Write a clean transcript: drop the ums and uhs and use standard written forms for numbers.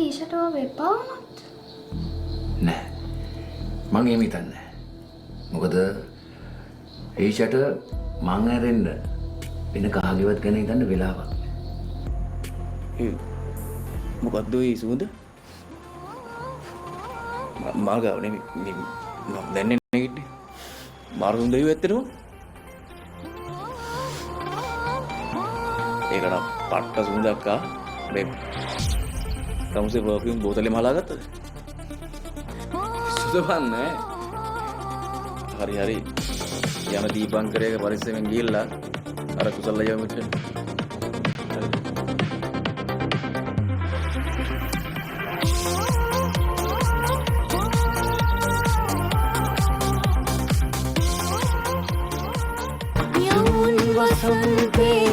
ඊෂට ඔබ එපා වුණොත්? නෑ. මං එහෙම හිතන්නේ නෑ. මොකද ඊෂට මං ඇරෙන්න වෙන කාගේවත් ගැන හිතන්න වෙලාවක් නෑ. මොකද්ද ඒ සුවඳ? මාර්ගාව නෙමෙයි මම දැන්නේ නැගිටින්නේ. මාර්ගුන් දෙවියෝ ඇත්තටම ඒක නම් පට්ට සුවඳක් ආ මේ තමුසේ පර්ෆියුම් බෝතලේ මහලා ගත්තද? සුදවන්නේ හරි හරි යන දීපංකරයක පරිස්සමෙන් ගිහිල්ලා අර කුසල යමුට යවුන් වසන්තේ